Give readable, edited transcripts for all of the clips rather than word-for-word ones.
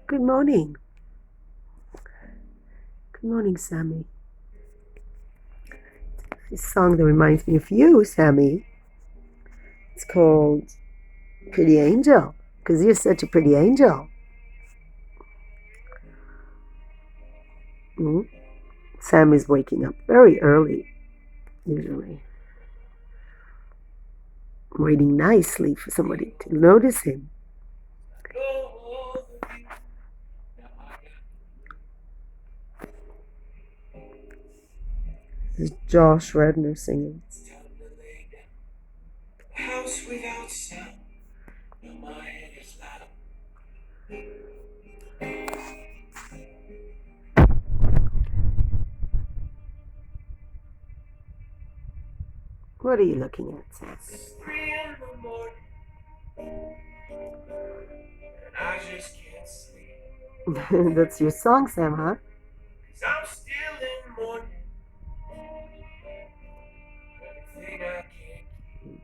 Good morning. Good morning, Sammy. This song that reminds me of you, Sammy. It's called Pretty Angel, because you're such a pretty angel. Mm? Sammy's waking up very early, usually. Waiting nicely for somebody to notice him. This is Josh Redner singing. House without sound, my head is loud. What are you looking at, Sam? It's 3 in the morning, and I just can't sleep. That's your song, Sam, huh? 'Cause I'm still in mourning. Everything I can't keep.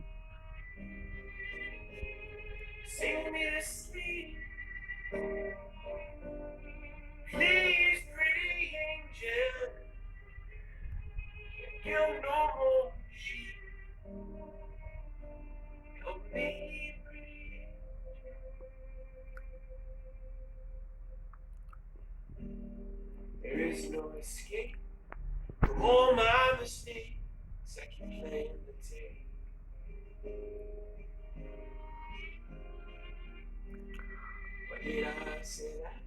Sing me to sleep. Please, pretty angel. Can't kill no more sheep. Help me, pretty angel. There is no escape from all my mistakes. I keep playing the tape. Why did I say that?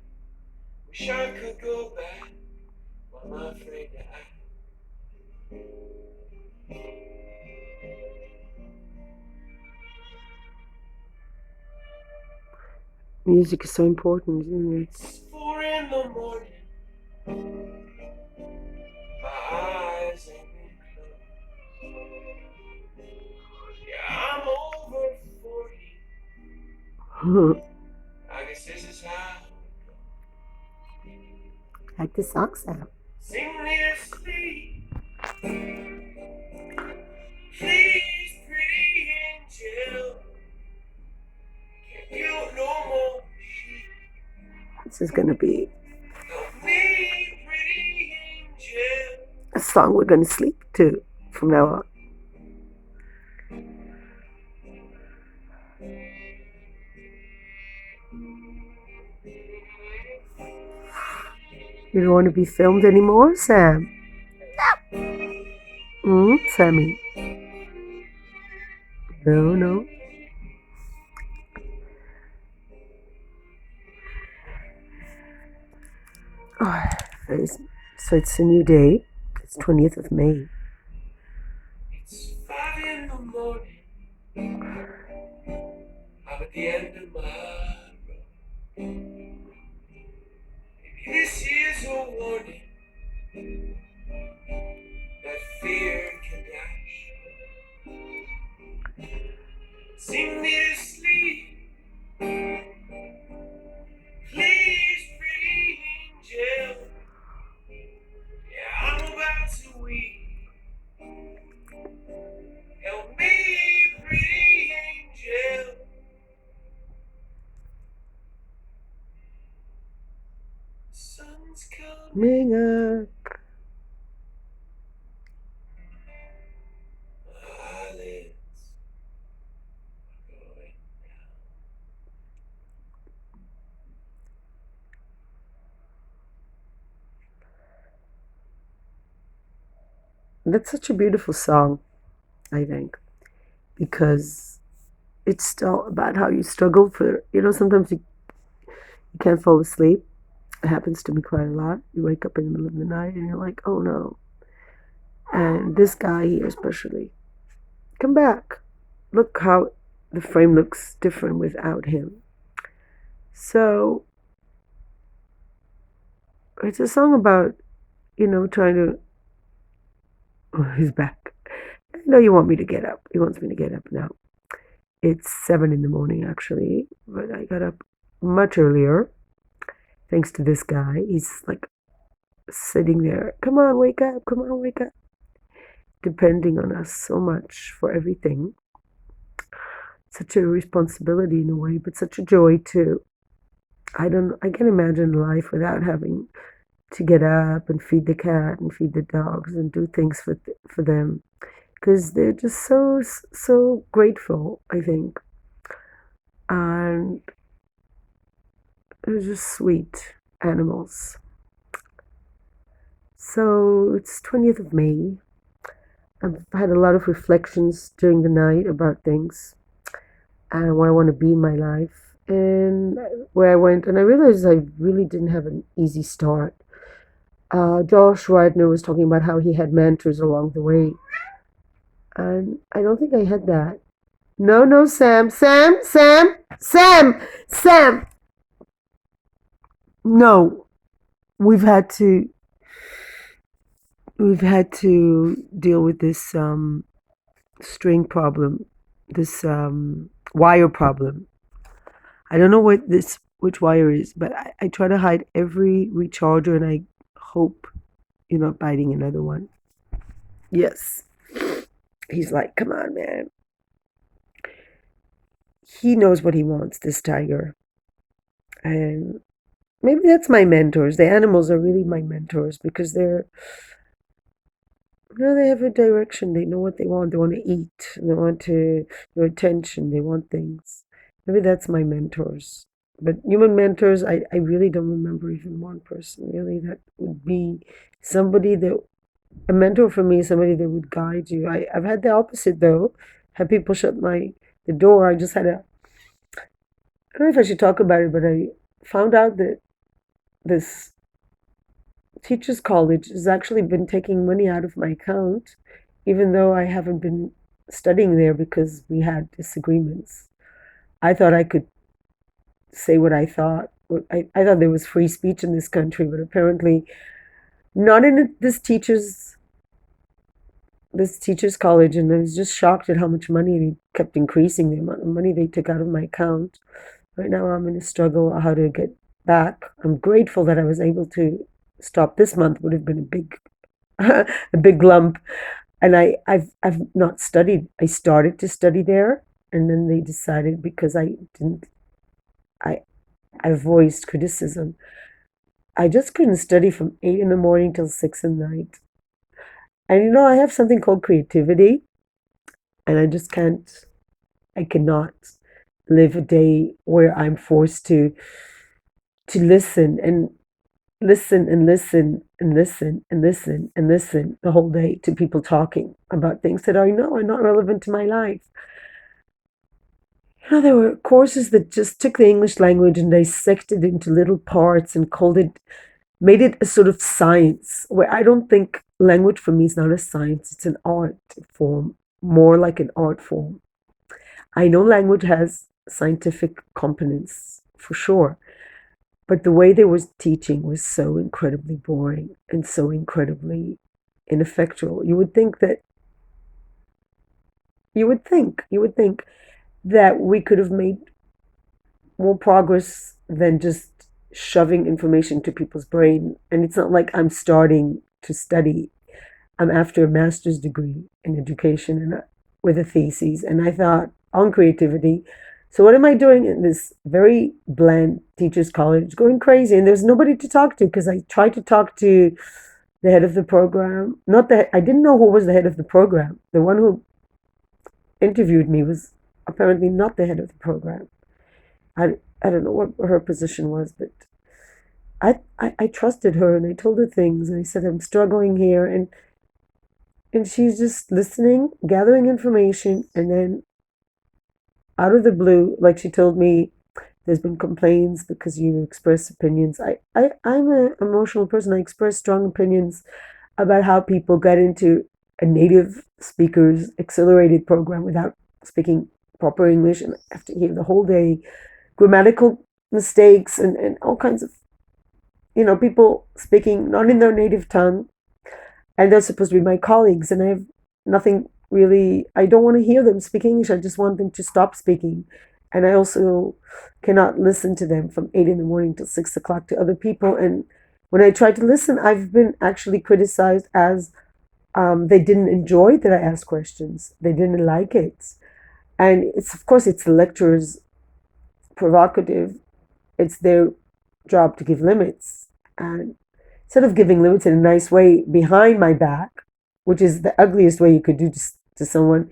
Wish I could go back, but I'm afraid to act. Music is so important, isn't it? It's 4 in the morning. My eyes ain't been closed. Yeah, I'm over 40. I guess this is how it goes. Like the song, Sam. Sing me to sleep. Please, pretty angel. Can't kill no more sheep. This is gonna be a song we're gonna sleep to from now on. You don't want to be filmed anymore, Sam? Sammy? No. Oh, so it's a new day. It's 20th of May. It's 5 in the morning. I'm at the end of my road. Maybe this is a warning that fear can dash. Sing me to sleep. Please, pretty angel. Yeah, I'm about to weep. Help me, pretty angel. The sun's coming up. My eyelids are going down. That's such a beautiful song, I think, because it's still about how you struggle for, sometimes you can't fall asleep. It happens to me quite a lot. You wake up in the middle of the night and you're like, oh no. And this guy here, especially, come back. Look how the frame looks different without him. So, it's a song about, trying to. Oh, he's back. I know you want me to get up. He wants me to get up now. It's 7 in the morning, actually, but I got up much earlier thanks to this guy. He's like sitting there. Come on, wake up. Come on, wake up. Depending on us so much for everything. Such a responsibility in a way, but such a joy too. I can't imagine life without having to get up and feed the cat and feed the dogs and do things for them because they're just so grateful, I think, and they're just sweet animals. So it's 20th of May. I've had a lot of reflections during the night about things and where I want to be in my life and where I went. And I realized I really didn't have an easy start. Josh Ridner was talking about how he had mentors along the way. And I don't think I had that. No, no, Sam. Sam, Sam, Sam, Sam. No, we've had to we've had to deal with this string problem, this wire problem. I don't know what this which wire is, but I try to hide every recharger and I hope you're not biting another one. Yes. He's like, come on, man. He knows what he wants, this tiger. And maybe that's my mentors. The animals are really my mentors because they have a direction. They know what they want. They want to eat. They want to your attention. They want things. Maybe that's my mentors. But human mentors, I really don't remember even one person really that would be somebody that a mentor for me is somebody that would guide you. I've had the opposite though. Had people shut the door. I just had a I don't know if I should talk about it, but I found out that this teachers college has actually been taking money out of my account, even though I haven't been studying there because we had disagreements. I thought I could say what I thought. I thought there was free speech in this country, but apparently not in this teachers college, and I was just shocked at how much money they kept increasing the amount of money they took out of my account. Right now, I'm in a struggle how to get back. I'm grateful that I was able to stop this month. Would have been a big, a big lump. And I've not studied. I started to study there, and then they decided because I didn't. I I voiced criticism. I just couldn't study from 8 in the morning till 6 at night. And I have something called creativity, and I just can't. I cannot live a day where I'm forced to listen and listen and listen and listen and listen and listen the whole day to people talking about things that I know are not relevant to my life. There were courses that just took the English language and dissected it into little parts and made it a sort of science, where I don't think language for me is not a science, it's an art form, more like an art form. I know language has scientific components for sure, but the way they was teaching was so incredibly boring and so incredibly ineffectual. You would think that we could have made more progress than just shoving information to people's brain. And it's not like I'm starting to study. I'm after a master's degree in education and with a thesis, and I thought on creativity. So what am I doing in this very bland teachers college? Going crazy, and there's nobody to talk to because I tried to talk to the head of the program. Not that I didn't know who was the head of the program. The one who interviewed me was apparently not the head of the program. I don't know what her position was, but I trusted her and I told her things and I said I'm struggling here and she's just listening, gathering information, and then out of the blue, like she told me, there's been complaints because you express opinions. I'm an emotional person. I express strong opinions about how people get into a native speaker's accelerated program without speaking proper English and have to hear the whole day grammatical mistakes and all kinds of, people speaking not in their native tongue, and they're supposed to be my colleagues, and I have nothing really. I don't want to hear them speak English. I just want them to stop speaking, and I also cannot listen to them from 8 in the morning till 6 o'clock to other people. And when I try to listen, I've been actually criticized as they didn't enjoy that I asked questions. They didn't like it, and it's of course it's the lecturer's prerogative. It's their job to give limits. And instead of giving limits in a nice way behind my back, which is the ugliest way you could do to someone,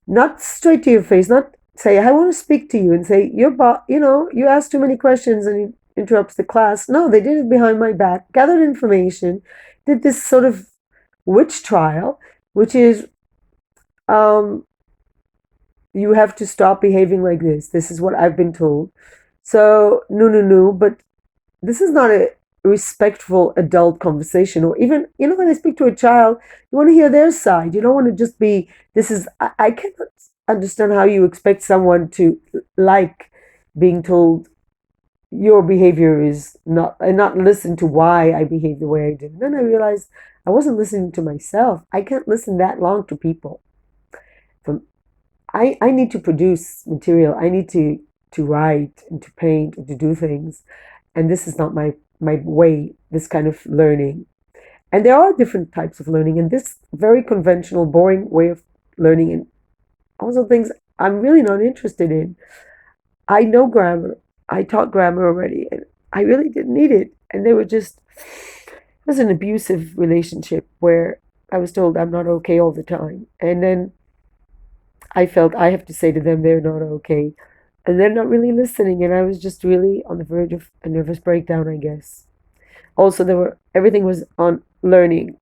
not straight to your face, not say, I want to speak to you and say, you asked too many questions and it interrupts the class. No, they did it behind my back, gathered information, did this sort of witch trial, which is, um, you have to stop behaving like this. This is what I've been told. So, no, no, no. But this is not a respectful adult conversation. Or even, when I speak to a child, you want to hear their side. You don't want to just be, I cannot understand how you expect someone to like being told your behavior is not, and not listen to why I behave the way I did. And then I realized I wasn't listening to myself. I can't listen that long to people. From I need to produce material. I need to write and to paint and to do things. And this is not my way, this kind of learning. And there are different types of learning, and this very conventional, boring way of learning, and also things I'm really not interested in. I know grammar. I taught grammar already, and I really didn't need it. And they were just, it was an abusive relationship where I was told I'm not okay all the time. And then I felt I have to say to them they're not okay. And they're not really listening. And I was just really on the verge of a nervous breakdown, I guess. Also, everything was on learning.